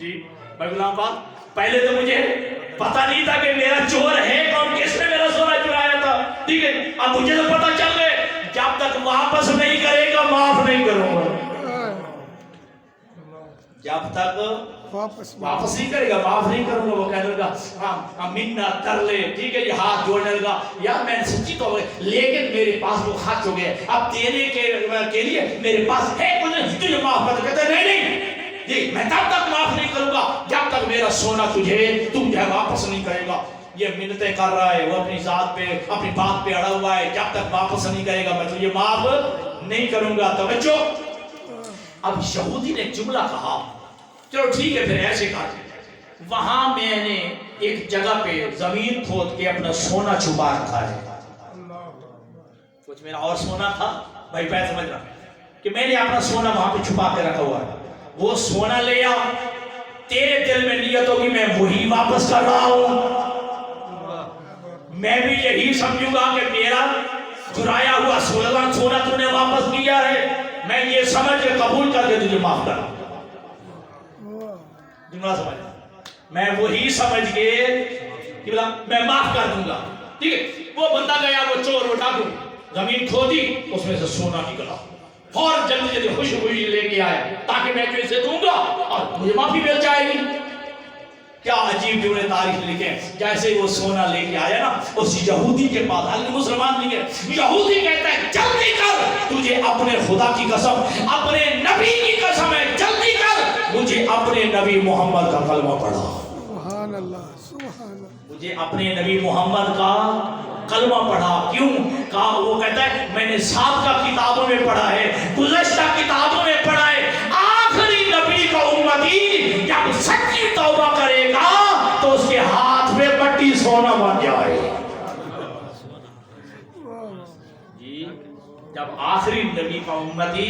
جی میں غلام پاک پہلے تو مجھے پتہ نہیں تھا کہ میرا چور ہے کون، کس نے میرا سونا چرایا تھا، ٹھیک ہے اب مجھے تو پتہ چل گئے جب تک واپس نہیں کرے گا معاف نہیں کروں گا، جب تک واپس نہیں کرے گا معاف نہیں کروں گا۔ وہ کہنے لگا ہاں منت کر لے، ٹھیک ہے یہ ہاتھ جوڑنے لگا، یار میں سچی تو لیکن میرے پاس وہ خرچ ہو گئے، اب دینے کے لیے میرے پاس ہے کچھ، تجھے معاف کر۔ کہتے نہیں جی میں تب تک معاف نہیں کروں گا جب تک میرا سونا تم واپس نہیں کرے گا۔ یہ منتیں کر رہا ہے، وہ اپنی ذات پہ اپنی بات پہ اڑا ہوا ہے، جب تک واپس نہیں کرے گا میں تجھے معاف نہیں کروں گا۔ توجہ، اب یہودی نے جملہ کہا چلو ٹھیک ہے پھر ایسے کر، وہاں میں نے ایک جگہ پہ زمین کھود کے اپنا سونا چھپا رکھا ہے، کچھ میرا اور سونا تھا بھائی پہ سمجھ رہا کہ میں نے اپنا سونا وہاں پہ چھپا کے رکھا ہوا ہے، وہ سونا لے آ، تیرے دل میں نیت ہوگی میں وہی واپس کر رہا ہوں، میں بھی یہی سمجھوں گا کہ میرا چرایا ہوا سونا تو نے واپس کیا ہے، میں یہ سمجھ کے قبول کر کے تجھے معاف کر رہا ہوں۔ جملہ سمجھ، میں وہی سمجھ کے کہ میں معاف کر دوں گا، ٹھیک ہے۔ وہ بندہ گیا، وہ چور، وہ ڈاکو، زمین کھودی، اس میں سے سونا نکلا، اور جلدی جلدی خوشی خوشی لے کے آیا تاکہ میں اسے دوں گا اور مجھے معافی مل جائے گی۔ کیا عجیب جملے تاریخ لکھے، جیسے وہ سونا لے کے آیا نا اس یہودی کے پاس، حالانکہ مسلمان نہیں ہے، یہودی کہتا ہے جلدی کر، تجھے اپنے خدا کی قسم، اپنے نبی کی قسم ہے، جلدی کر، مجھے اپنے نبی محمد کا کلمہ پڑھا، سبحان اللہ سبحان اللہ، مجھے اپنے نبی محمد کا کلمہ پڑھا۔ کیوں کہا؟ وہ کہتا ہے میں نے سابقہ کتابوں میں پڑھا ہے، گزشتہ کتابوں میں پڑھا ہے، آخری نبی کا امتی جب سچی توبہ کرے گا تو اس کے ہاتھ میں مٹی سونا بن جائے جی، جب آخری نبی کا امتی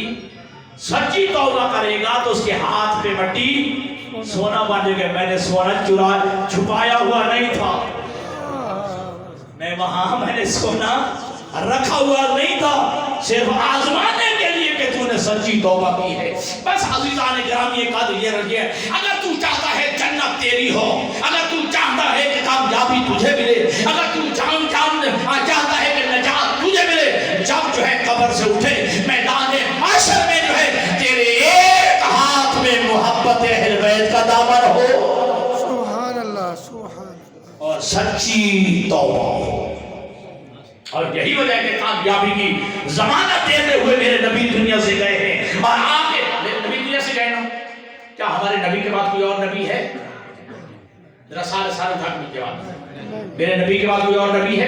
سچی توبہ کرے گا تو اس کے ہاتھ پہ مٹی سونا بن جائے گا۔ میں نے سونا چھپایا ہوا نہیں تھا، میں نے سونا رکھا ہوا نہیں تھا، صرف آزمانے کے لیے کہ تو نے سچی توبہ کی ہے۔ بس عزیزان گرامی ایک قدر یہ رکھیے، اگر تو چاہتا ہے جنت تیری ہو، اگر تو چاہتا ہے کہ کامیابی تجھے ملے، اگر تو چاہتا ہے کہ نجات تجھے ملے، جب جو ہے قبر سے اٹھے میدان محشر میں جو ہے تیرے ایک ہاتھ میں محبت اہل بیت کا دامن ہو، سبحان اللہ سبحان اللہ، اور سچی توبہ ہو۔ اور یہی وجہ ہے کہ کامیابی کی ضمانت دیتے ہوئے میرے نبی دنیا سے گئے ہیں، اور آپ کے نبی دنیا سے گئے نا، کیا ہمارے نبی کے بعد کوئی اور نبی ہے؟ ذرا سارے اٹھا کے جواب، میرے نبی کے بعد کوئی اور نبی ہے؟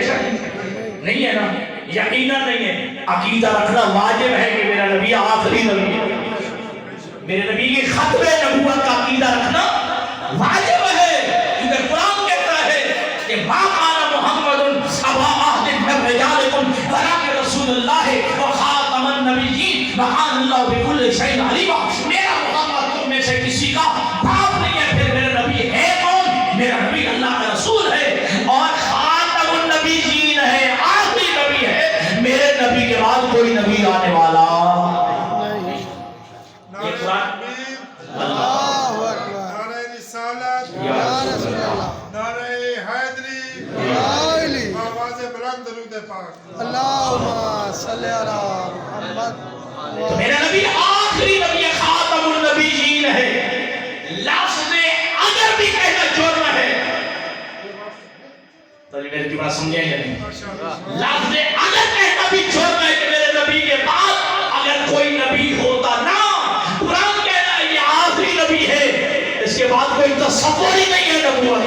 نہیں ہے نا، یقیناً نہیں ہے۔ عقیدہ رکھنا واجب ہے کہ میرا نبی آخری نبی ہے، میرے نبی کے ختم نبوت کا عقیدہ رکھنا واجب ہے، کیونکہ قرآن کہتا ہے کہ ما کان محمد ابا احد من رجالکم ولکن رسول اللہ وخاتم النبیین وکان اللہ بکل شیء علیما۔ میرا محمد تم میں سے کسی کا باپ نہیں ہے، پھر میرا نبی ہے کون؟ میرا نبی اللہ کا رسول ہے اور خاتم النبیین ہے، آخری نبی ہے، میرے نبی کے بعد کوئی نبی آنے والا نہیں۔ یہ قرآن اللہ اکبر، نعرہ رسالت، یا رسول اللہ، نعرہ حیدری، یا علی، آواز بلند درود پاک، اللہم صلی علی محمد، تو میرا نبی آخری نبی خاتم النبیین ہے۔ لفظ اگر بھی کہنا جرم ہے، تو یہ میری بات سمجھیں یا نہیں؟ لفظ اگر کہنا بھی جرم ہے کہ میرے نبی کے بعد اگر کوئی نبی ہوتا نا، قرآن کہنا ہے یہ آخری نبی ہے، اس کے بعد کوئی تصور ہی نہیں ہے نبوت،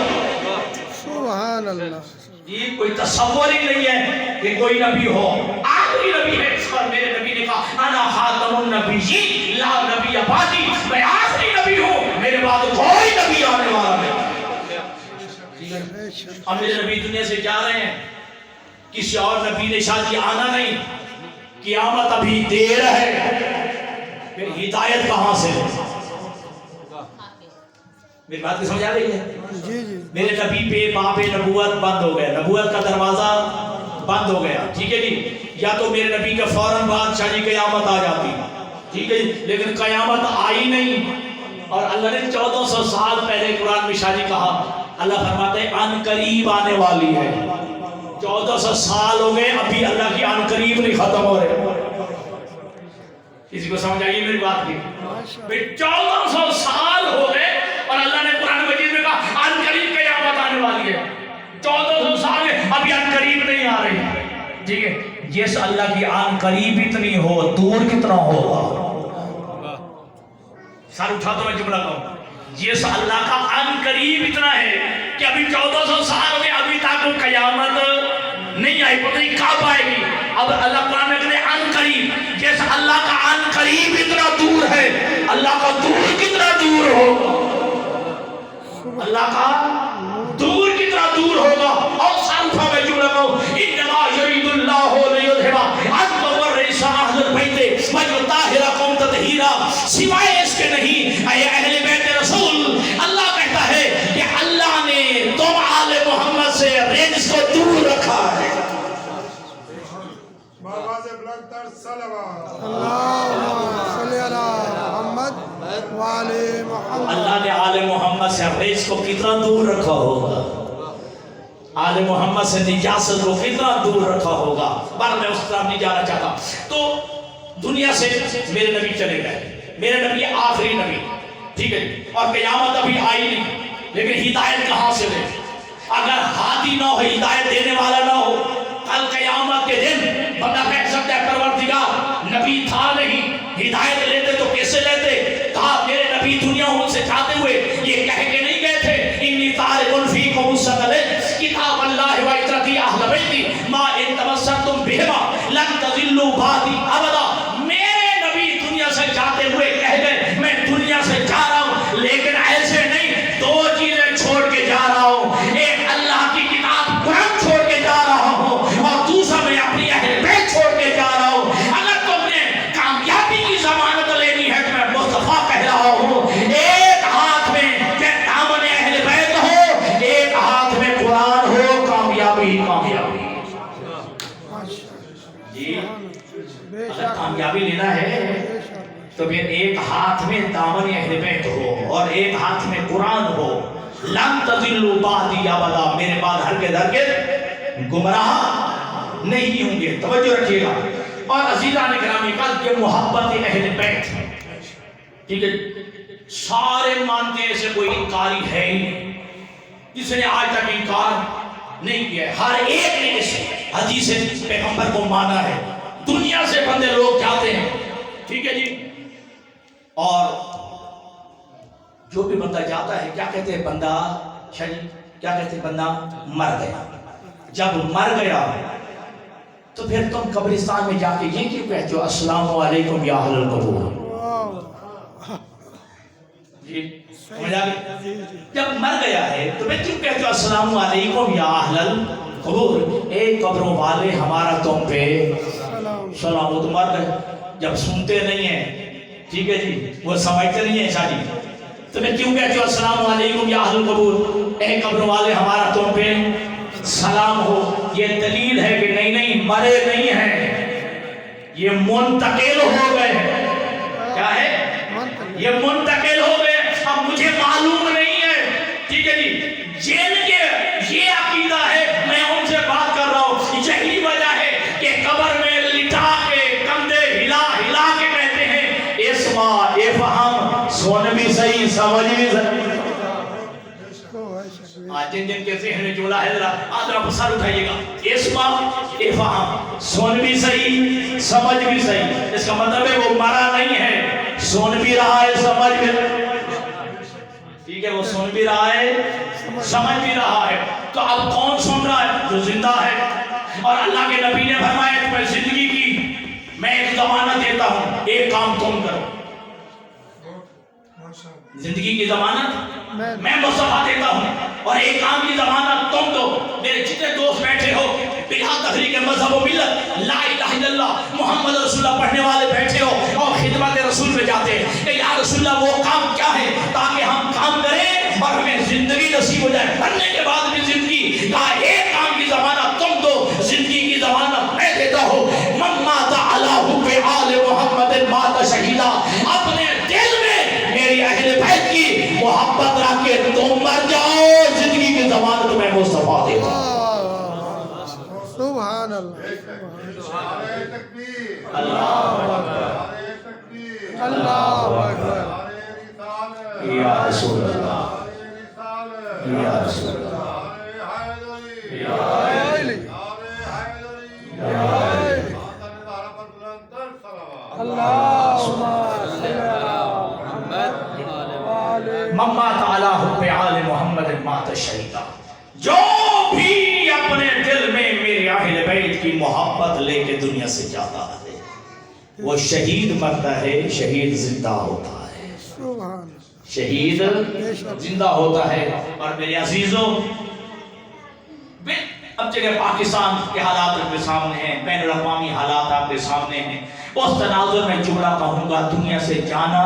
سبحان اللہ، یہ کوئی تصور ہی نہیں ہے کہ کوئی نبی ہو، آخری نبی ہے۔ اس پر میرے نبی نے کہا انا خاتم النبیین لا نبی بعدی، میں آخری نبی ہوں، میرے بعد کوئی نبی آنے والا نہیں۔ اب میرے نبی دنیا سے جا رہے ہیں، کسی اور نبی نے شاید آنا نہیں، قیامت ابھی دیر ہے، پھر ہدایت کہاں سے؟ میری بات کی سمجھ آ رہی ہے؟ جی جی، میرے نبی پہ باب نبوت بند ہو گیا، نبوت کا دروازہ بند ہو گیا، ٹھیک ہے جی۔ یا تو میرے نبی کا فوراً بعد شاید قیامت آ جاتی، ٹھیک ہے جی، لیکن قیامت آئی نہیں، اور اللہ نے 1400 سال پہلے قرآن میں شادی کہا. اللہ فرماتے ہیں ان قریب آنے والی ہے. 1400 سال ہو گئے ابھی اللہ کی ان قریب نہیں ختم ہو رہے. کسی کو سمجھ آئیے میری بات کی؟ 1400 سال ہو گئے اور اللہ نے قرآن مجید میں کہا ان قریب قیامت آنے والی ہے. 1400 سال میں ابھی ان قریب نہیں آ رہی. ٹھیک ہے. جس اللہ کی ان قریب اتنی ہو دور کتنا ہوگا؟ سر اٹھا تو میں جملہ کہوں. جس اللہ کا ان قریب اتنا ہے کہ ابھی 1400 سال ہو گئے ابھی تک وہ قیامت نہیں آئی. پتہ نہیں کب آئے گی. اب اللہ قرآن میں کہتے ہیں ان قریب. جس اللہ کا ان قریب اتنا دور ہے اللہ کا دور کتنا دور ہوگا؟ اللہ کا دور کتنا دور ہوگا. اور سانفا میں جملہ کہوں انما یرید اللہ لیذھب عنکم الرجس اہل البیت ویطہرکم تطہیرا. سوائے اس کے نہیں اے اہل بیت رسول اللہ کہتا ہے کہ اللہ نے تم آل محمد سے رجس کو دور رکھا ہے. آواز بلند تر صلوات. اللہم صلی علی محمد وعلی محمد. اللہ نے آل محمد سے رجس کو کتنا دور رکھا ہوگا؟ آل محمد سے نجاست کو کتنا دور رکھا ہوگا؟ پر میں اس طرح نہیں جانا چاہتا. تو دنیا سے میرے نبی چلے گئے. میرے نبی آخری نبی. ٹھیک ہے. اور قیامت ابھی آئی نہیں لیکن ہدایت کہاں سے دے؟ اگر ہادی نہ ہو ہدایت دینے والا نہ ہو کل قیامت کے دن بندہ کہہ سکتا ہے پروردگار نبی تھا نہیں ہدایت لیتے تو کیسے لیتے؟ کہا میرے نبی دنیا ان سے چاہتے ہوئے یہ کہہ کے نہیں گئے تھے انی تارک فیکم الثقلین کتاب اللہ و عترتی اہل بیتی ما ان تمسکتم بہما لن تضلوا بعدی ابدا. میرے نبی دنیا سے جاتے ہوئے کہہ گئے میں دنیا سے جا رہا ہوں لیکن ایسے نہیں. دو چیزیں چھوڑ کے جا رہا ہوں. ایک اللہ کی کتاب قرآن چھوڑ کے جا رہا ہوں اور دوسرا میں اپنی اہل بیت چھوڑ کے جا رہا ہوں. اگر تم نے کامیابی کی ضمانت لینی ہے تو میں مصطفیٰ کہہ رہا ہوں ایک ہاتھ میں دامن اہل بیت ہو ایک ہاتھ میں قرآن ہو. کامیابی کامیابی. جی اگر کامیابی لینا ہے تو پھر ایک ہاتھ میں دامن اہل بیت ہو اور ایک ہاتھ میں قرآن ہو. لن تضلوا بعدی ابدا. میرے بعد ہرگز گمراہ نہیں ہوں گے. توجہ رکھیے گا. اور عزیزان گرامی قدر یہ محبت اہل بیت. ٹھیک ہے. سارے مانتے ہیں اسے کوئی انکاری ہے ہی نہیں. جس نے آج تک انکار نہیں کیا. ہر ایک نے اس حدیث پیغمبر کو مانا ہے. دنیا سے بندے لوگ جاتے ہیں. ٹھیک ہے جی. اور جو بھی بندہ جاتا ہے کیا کہتے ہیں بندہ کیا کہتے ہیں بندہ مر گیا. جب مر گیا تو پھر تم قبرستان میں جا کے یہ کیوں کہتے ہو السلام علیکم یا اہل القبور؟ جی جب مر گیا ہے تو میں کیوں کہتے ہو السلام علیکم یا اہل القبور؟ اے قبروں والے ہمارا تم پہ سلام. وہ تو مر گئے جب سنتے نہیں ہیں. ٹھیک ہے جی. وہ سمجھتے نہیں ہیں شادی. تو میں کیوں کہتے ہو السلام علیکم یا اہل القبور؟ اے قبروں والے ہمارا تم پہ سلام ہو. یہ دلیل ہے کہ نہیں مرے نہیں ہیں یہ منتقل ہو گئے. کیا ہے؟ یہ منتقل ہو گئے. اب مجھے معلوم نہیں ہے. ٹھیک ہے جی. جن کے یہ عقیدہ ہے میں ان سے بات کر رہا ہوں. یہی وجہ ہے کہ قبر میں لٹا کے کندھے ہلا ہلا کے کہتے ہیں اسما افہم. سن بھی صحیح سمجھ بھی صحیح. جن جن کے ذہن میں جملہ ہے ذرا سر اٹھائیے گا. اسما افہم. سن بھی صحیح سمجھ بھی صحیح. اس کا مطلب ہے وہ مرا نہیں ہے سن بھی رہا ہے سمجھ بھی. ٹھیک ہے. وہ سن بھی رہا ہے سمجھ بھی رہا ہے. تو اب کون سن رہا ہے؟ جو زندہ ہے. اور اللہ کے نبی نے فرمایا کہ میں زندگی کی میں ایک ضمانت دیتا ہوں. ایک کام تم کرو. زندگی کی ضمانت میں مصطفیٰ دیتا ہوں اور ایک کام کی ضمانت تم دو. میرے جتنے دوست بیٹھے ہو بلا تحریک مذہب و ملت لا الہ الا اللہ محمد رسول اللہ پڑھنے والے بیٹھے ہو اور خدمت رسول میں جاتے ہیں کہ یا رسول اللہ وہ کام کیا ہے تاکہ ہم کام کریں اور ہمیں زندگی نصیب ہو جائے. مرنے کے بعد بھی زندگی کا ایک کام کی ضمانت تم دو. زندگی کی ضمانت میں دیتا ہوں. من مات علی حب آل محمد مات شہیدا. اپنے دل میں میری اہل بیت محبت رکھ کے تم مر جاؤ، زندگی کی ضمانت میں مصطفیٰ دے گا۔ سبحان اللہ نعرہ تکبیر، اللہ نعرہ تکبیر، اللہ اکبر نعرہ رسالت، یا رسول اللہ، نعرہ رسالت، یا رسول اللہ، نعرہ حیدری، علی نعرہ حیدری، علی آتن دارہ پر بلندر صلوات۔ اللہم صلی علی محمد وآلہ ممات علی حب آل محمد مات شہیدہ۔ جو بھی اپنے دل میں میرے اہل بیت کی محبت لے کے دنیا سے جاتا ہے وہ شہید مرتا ہے، شہید زندہ ہوتا ہے، سبحان اللہ شہید زندہ ہوتا ہے۔ اور میرے عزیزوں، اب جگہ پاکستان کے حالات آپ کے سامنے ہیں، بین الاقوامی حالات آپ کے سامنے ہیں، اس تناظر میں جملہ کہوں گا، دنیا سے جانا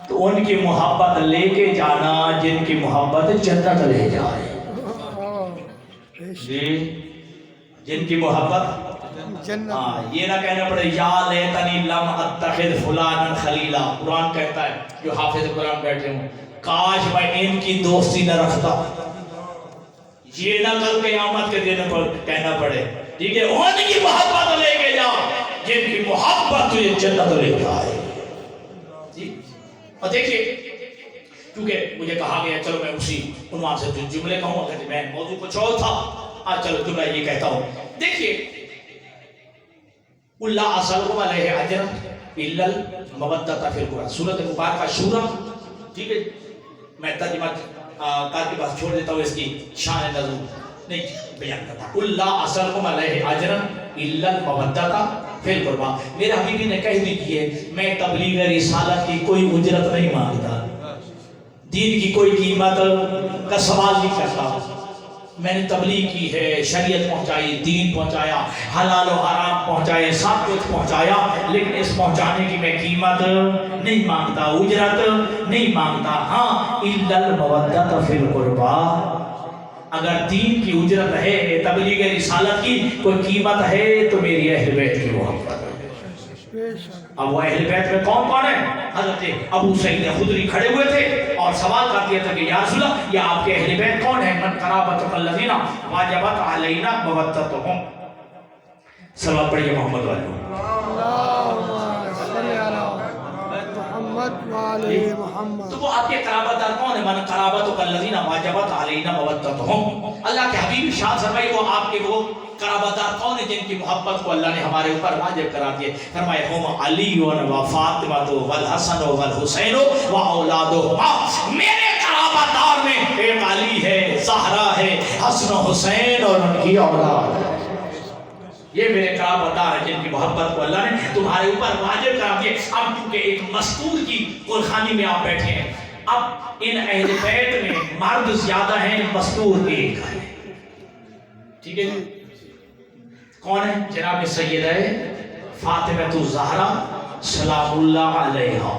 تو ان کی محبت لے کے جانا جن کی محبت جنت لے جائے، جی جن کی محبت جنت یہ نہ کہنا پڑے یا لیتنی لم اتخذ فلانا خلیلا۔ قرآن کہتا ہے، جو حافظ قرآن بیٹھے ہوں، کاش میں ان کی دوستی نہ رکھتا، یہ نہ کل قیامت کے دن پر کہنا پڑے، ٹھیک ہے، ان کی محبت لے کے جا جن کی محبت تجھے جنت لے جائے۔ جی اور دیکھیے، کیونکہ مجھے کہا گیا چلو میں اسی عنوان سے جو جملے کہوں گا، میں موضوع کچھ اور تھا، آج چلو جملہ یہ کہتا ہوں۔ دیکھیے، اللہ اسلم علیہ اجر الا المودۃ فی القرآن، سورۃ مبارکہ شورا، ٹھیک ہے، میں ترجمہ کار کے پاس چھوڑ دیتا ہوں، اس کی شان نزول نہیں بیان کرتا۔ اللہ اسلم علیہ اجر الا المودۃ فی القربہ، میرے حبیبی نے کہہ دی کہ میں تبلیغ رسالت کی کوئی اجرت نہیں مانگتا، دین کی کوئی قیمت کا سوال نہیں کرتا، میں نے تبلیغ کی ہے، شریعت پہنچائی، دین پہنچایا، حلال و حرام پہنچائے، سب کچھ پہنچایا، لیکن اس پہنچانے کی میں قیمت نہیں مانگتا، اجرت نہیں مانگتا۔ ہاں الا المودۃ فی القربہ، اگر دین کی اجرت ہے، تبلیغ رسالت کی کوئی قیمت ہے تو میری اہل بیت کی محبت ہے۔ اب وہ اہل بیت میں کون کون ہے؟ حضرت ابو سعید خدری کھڑے ہوئے تھے اور سوال کر دیا تھا کہ یا رسول اللہ، یہ آپ کے اہل بیت کون ہیں؟ من قرابۃ الذین واجبت علینا مودتہم۔ صلوات پڑھیے محمد والے۔ اللہم صلی علی محمد وآلہ محمد۔ تو وہ آپ کے قرابت دار کون ہیں؟ من قرابۃ الذین واجبت علینا مودتہم۔ اللہ کے حبیب ارشاد فرمائے وہ آپ کے وہ قرابت دار کون ہیں جن کی محبت کو اللہ نے ہمارے اوپر واجب کرا دیا؟ فرمائے ہم علی و فاطمہ والحسن والحسین و اولادہما، میرے قرابت دار میں ایک علی ہے، زہرا ہے، حسن و حسین اور ان کی اولاد ہے۔ یہ میرے قرابت دار ہیں جن کی محبت کو اللہ نے تمہارے اوپر واجب کرا دیا۔ اب کیونکہ ایک مستور کی قلخانی میں آپ بیٹھے ہیں، اب ان اہل بیت میں مرد زیادہ ہیں، مستور ایک ہے، ٹھیک ہے جی؟ کون ہے؟ جناب سیدہ فاطمہ الزہرا سلام اللہ علیہا۔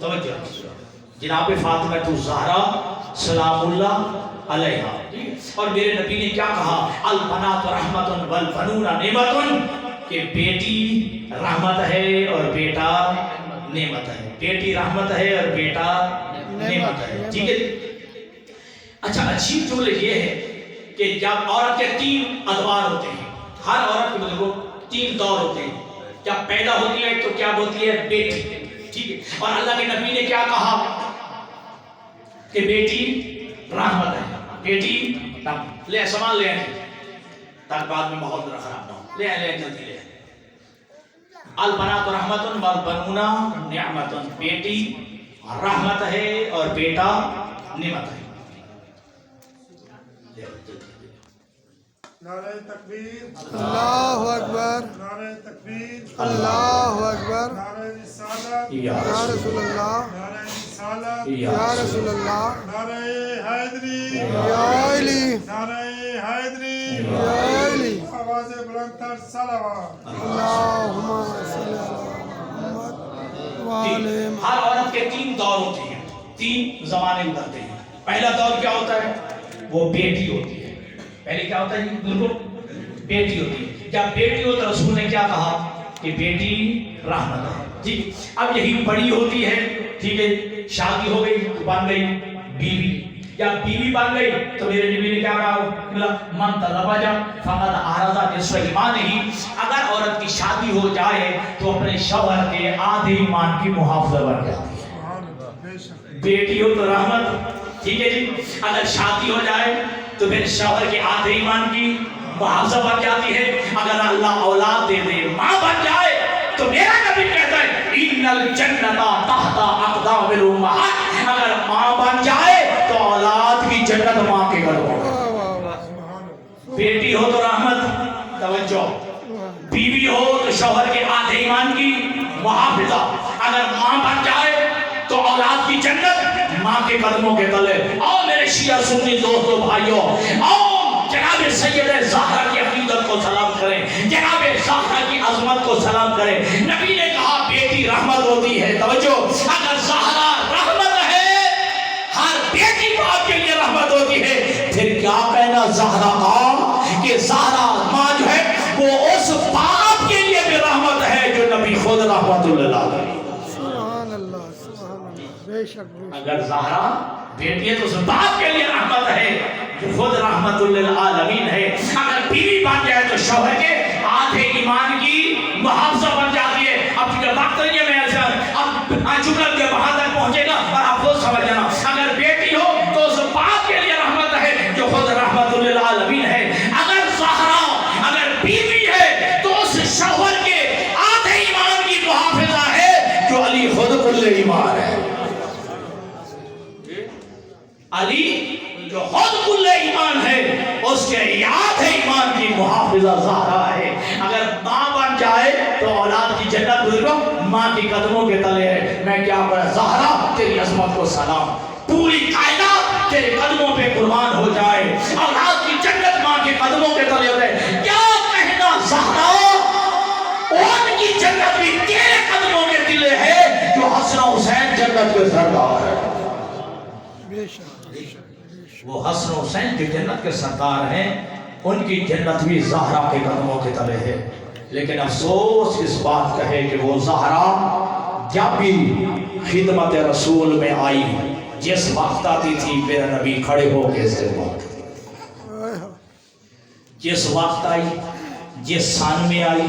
توجہ، جناب فاطمہ الزہرا سلام اللہ علیہا۔ اور میرے نبی نے کیا کہا؟ البنات رحمت والبنون نعمت، کہ بیٹی رحمت ہے اور بیٹا نعمت ہے، بیٹی رحمت ہے اور بیٹا نعمت ہے، ٹھیک ہے۔ اچھا، اچھی جملہ یہ ہے کہ جب عورت کے تین ادوار ہوتے ہیں، ہر عورت کے بزرگوں تین دور ہوتے ہیں، جب پیدا ہوتی ہے تو کیا ہوتی ہے؟ بیٹی، ٹھیک ہے۔ اور اللہ کے نبی نے کیا کہا کہ بیٹی رحمت ہے، بیٹی لے سامان لے آئیں تاکہ بعد میں ماحول ذرا خراب نہ ہو، لے آئیں جلدی لے آئیں۔ البنات رحمت والبنون نعمت، بیٹی رحمت ہے اور بیٹا نعمت ہے۔ نعرہ تکبیر، اللہ اکبر، نعرہ تکبیر، اللہ اکبر، نعرہ رسالت، یا رسول اللہ، نعرہ رسالت، یا رسول اللہ، نعرہ حیدری، یا علی، نعرہ حیدری، یا علی، آواز بلند تر صلوات۔ اللہم صلی علی محمد وآلہ محمد۔ ہر عورت کے تین دور ہوتے ہیں، تین زمانے گزرتے ہیں۔ پہلا دور کیا ہوتا ہے؟ وہ بیٹی ہوتی ہے۔ پہلے کیا ہوتا ہے؟ بالکل بیٹی ہوتی ہے۔ جب بیٹی ہو تو رسول نے کیا کہا کہ بیٹی رحمت ہے، ٹھیک۔ اب یہی بڑی ہوتی ہے، ٹھیک ہے، شادی ہو گئی بن گئی بیوی، یا بیوی بن گئی تو میرے نبی نے کیا کہا؟ من تزوجا فقد احرز نصف ایمانہ، اگر عورت کی شادی ہو جائے تو اپنے شوہر کے آدھے ایمان کی محافظہ بن جاتی ہے۔ سبحان اللہ، بے شک بیٹی ہو تو رحمت، ٹھیک ہے جی، اگر شادی ہو جائے تو پھر شوہر کے آدھے ایمان کی محافظہ بن جاتی ہے۔ اگر اللہ اولاد دے دے، ماں بن جائے تو میرا نبی کہتا ہے ان الجنت تحت اقدام الامہات، اگر ماں بن جائے تو اولاد کی جنت ماں کے قدموں میں۔ سبحان اللہ، بیٹی ہو تو رحمت، توجہ، بیوی ہو تو شوہر کے آدھے ایمان کی محافظہ، اگر ماں بن جائے تو اولاد کی جنت ماں کے قدموں کے تلے۔ آؤ میرے شیعہ سنی دوستو بھائیو، آؤ جناب سیدہ زہرا کی عقیدت کو سلام کریں، جناب زہرا کی عظمت کو سلام کریں۔ نبی نے کہا بیٹی رحمت ہوتی ہے، توجہ، اگر زہرا رحمت ہے، ہر بیٹی باپ کے لیے رحمت ہوتی ہے، پھر کیا کہنا زہرا کا کہ زہرا ماں جو ہے وہ اس باپ کے لیے بھی رحمت ہے جو نبی خود رحمت اللہ علیہ۔ سبحان اللہ، سبحان اللہ، بے شک بے شک۔ اگر زہرا بیٹی ہے تو اس باپ کے لیے رحمت ہے جو خود رحمت للعالمین ہے۔ اگر بیوی بن جائے تو شوہر کے آدھے ایمان کی محافظہ بن جاتی ہے۔ اب چونکہ وقت نہیں ہے، میں ایسا اب جملہ کے وہاں تک پہنچے گا اور آپ خود سمجھ جانا، اگر بیٹی ہو تو اس باپ کے لیے رحمت ہے جو خود رحمت للعالمین ہے۔ اگر زہرا اگر بیوی ہے تو اس شوہر کے آدھے ایمان کی محافظہ ہے جو علی خود کل ایمان ہے۔ علی جو خود کل ایمان ہے اس کے یاد ہے ایمان کی محافظہ زہرا ہے۔ اگر ماں بن جائے تو اولاد کی جنت بزرگوں ماں کی قدموں کے تلے ہے۔ میں کیا کہوں زہرا تیری عظمت کو سلام، پوری کائنات تیرے قدموں پہ قربان ہو جائے، اولاد کی جنت ماں کے قدموں کے تلے ہوتے ہیں۔ کیا کہنا زہرا، ان کی جنت بھی تیرے قدموں کے تلے ہے جو حسن حسین جنت کے سردار ہے۔ بے شک بے شک بے شک۔ وہ حسن حسین جو جنت کے سردار ہیں ان کی جنت بھی زہرا کے قدموں کے تلے ہے۔ لیکن افسوس اس بات کا ہے کہ وہ زہرا جب بھی خدمت رسول میں آئی، جس وقت آتی تھی میرا نبی کھڑے ہو کے استقبال کرتے، آئے ہاں۔ جس وقت آئی، جس سان میں آئی،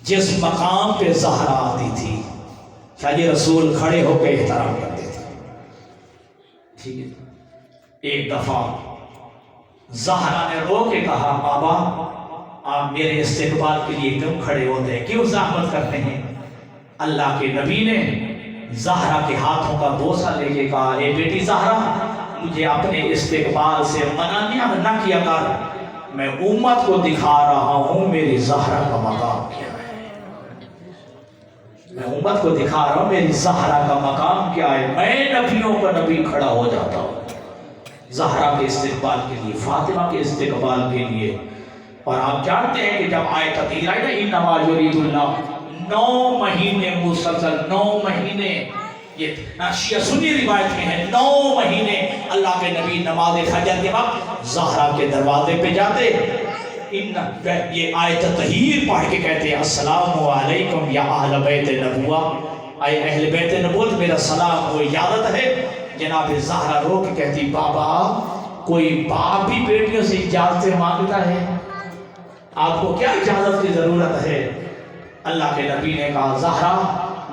جس مقام پہ زہرا آتی تھی، شاید رسول کھڑے ہو کے احترام کرتے تھے۔ ٹھیک ہے، ایک دفعہ زہرا نے رو کے کہا بابا آپ میرے استقبال کے لیے کیوں کھڑے ہوتے ہیں، کیوں زحمت کرتے ہیں؟ اللہ کے نبی نے زہرا کے ہاتھوں کا بوسہ لے کے کہا اے بیٹی زہرا مجھے اپنے استقبال سے منع نہ کیا کر، میں امت کو دکھا رہا ہوں میری زہرا کا مقام کیا ہے، میں امت کو دکھا رہا ہوں میری زہرا کا مقام کیا ہے۔ میں نبیوں کا نبی کھڑا ہو جاتا ہوں زہرا کے استقبال کے لیے، فاطمہ کے استقبال کے لیے۔ اور آپ جانتے ہیں کہ جب آیت تطہیر آئی نا انما یرید اللہ، 9 مہینے مسلسل، 9 مہینے، یہ شیعہ سنی روایت میں ہے، 9 مہینے اللہ کے نبی نماز فجر کے وقت زہرا کے دروازے پہ جاتے، یہ آیت تطہیر پڑھ کے کہتے ہیں السلام علیکم یا اہل بیت نبوہ، اے اہل بیت نبوت میرا سلام و اجازت ہے۔ جناب زہرا رو کے کہتی بابا کوئی باپ بھی بیٹیوں سے اجازت مانگتا ہے، آپ کو کیا اجازت کی ضرورت ہے؟ اللہ کے نبی نے کہا زہرا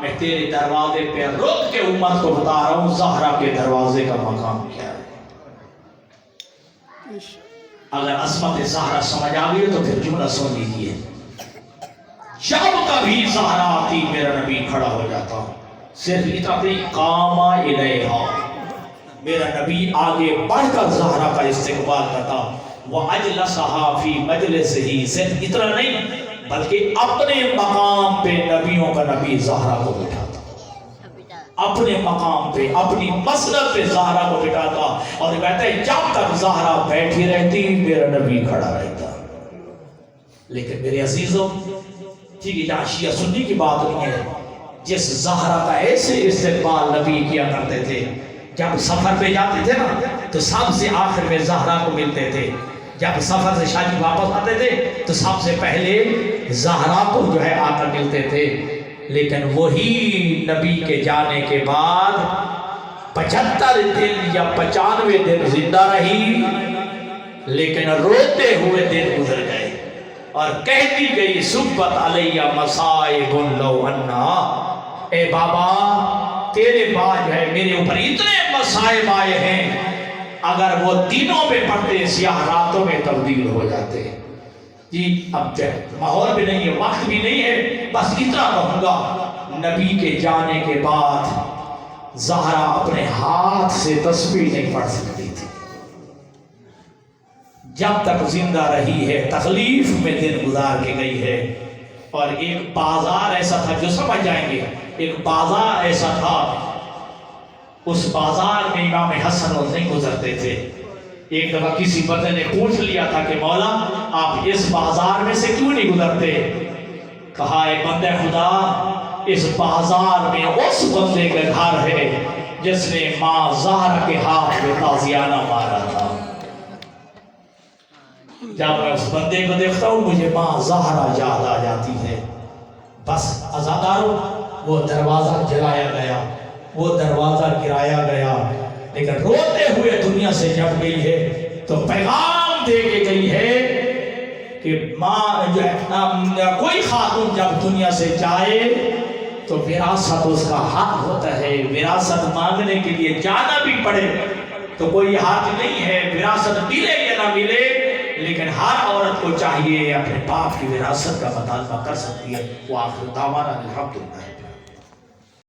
میں تیرے دروازے پہ رک کے امت کو بتا رہا ہوں زہرا کے دروازے کا مقام کیا ہے۔ اگر عظمت زہرا سمجھ آ گئی تو پھر جملہ سن لیجیے، جب کبھی زہرا آتی میرا نبی کھڑا ہو جاتا، صرف اتنا تھی قام الیہا، میرا نبی آگے بڑھ کر زہرا کا استقبال کرتا، وَأَجْلَسَهَا فِي مَجْلِسِهِ، صرف اتنا نہیں بلکہ اپنے مقام پہ نبیوں کا نبی زہرا کو بٹھاتا، اپنے مقام پہ اپنی مسند پہ زہرا کو بٹھاتا، اور کہتا ہے جب تک زہرا بیٹھی رہتی میرا نبی کھڑا رہتا۔ لیکن میرے عزیزوں ٹھیک ہے، جہاں شیعہ سنی کی بات نہیں ہے، جس زہرا کا ایسے استقبال نبی کیا کرتے تھے، جب سفر پہ جاتے تھے نا تو سب سے آخر میں زہرا کو ملتے تھے، جب سفر سے شاید واپس آتے تھے تو سب سے پہلے زہرا کو جو ہے آ کر ملتے تھے۔ لیکن وہی نبی کے جانے کے بعد 75 دن یا 95 دن زندہ رہی، لیکن روتے ہوئے دن گزر گئے اور کہتی گئی سبت علیہ مصائب لو انا، اے بابا تیرے بعد جو ہے میرے اوپر اتنے مصائب آئے ہیں، اگر وہ دنوں میں پڑھتے سیاہ راتوں میں تبدیل ہو جاتے۔ جی اب ماحول بھی نہیں ہے، وقت بھی نہیں ہے، بس اتنا کہوں گا، نبی کے جانے کے بعد زہرا اپنے ہاتھ سے تسبیح نہیں پڑھ سکتی تھی، جب تک زندہ رہی ہے تکلیف میں دن گزار کے گئی ہے۔ اور ایک بازار ایسا تھا، جو سمجھ جائیں گے، ایک بازار ایسا تھا، اس بازار میں امام حسن نہیں گزرتے تھے۔ ایک دفعہ کسی بندے نے پوچھ لیا تھا کہ مولا آپ اس بازار میں سے کیوں نہیں گزرتے؟ کہا اے بندے خدا، اس بازار میں اس بندے کا گھر ہے جس نے ماں زہرا کے ہاتھ میں تازیانہ مارا تھا۔ جب میں اس بندے کو دیکھتا ہوں مجھے ماں زہرا یاد آ جاتی ہے۔ بس عزاداروں، وہ دروازہ جلایا گیا، وہ دروازہ گرایا گیا، لیکن روتے ہوئے دنیا سے جب گئی ہے تو پیغام دے کے گئی ہے کہ ماں کوئی خاتون جب دنیا سے جائے تو وراثت اس کا حق ہوتا ہے، وراثت مانگنے کے لیے جانا بھی پڑے تو کوئی حق نہیں ہے، وراثت ملے یا نہ ملے، لیکن ہر عورت کو چاہیے اپنے باپ کی وراثت کا مطالبہ کر سکتی ہے۔ وہ آخر دعوانا الحمدللہ۔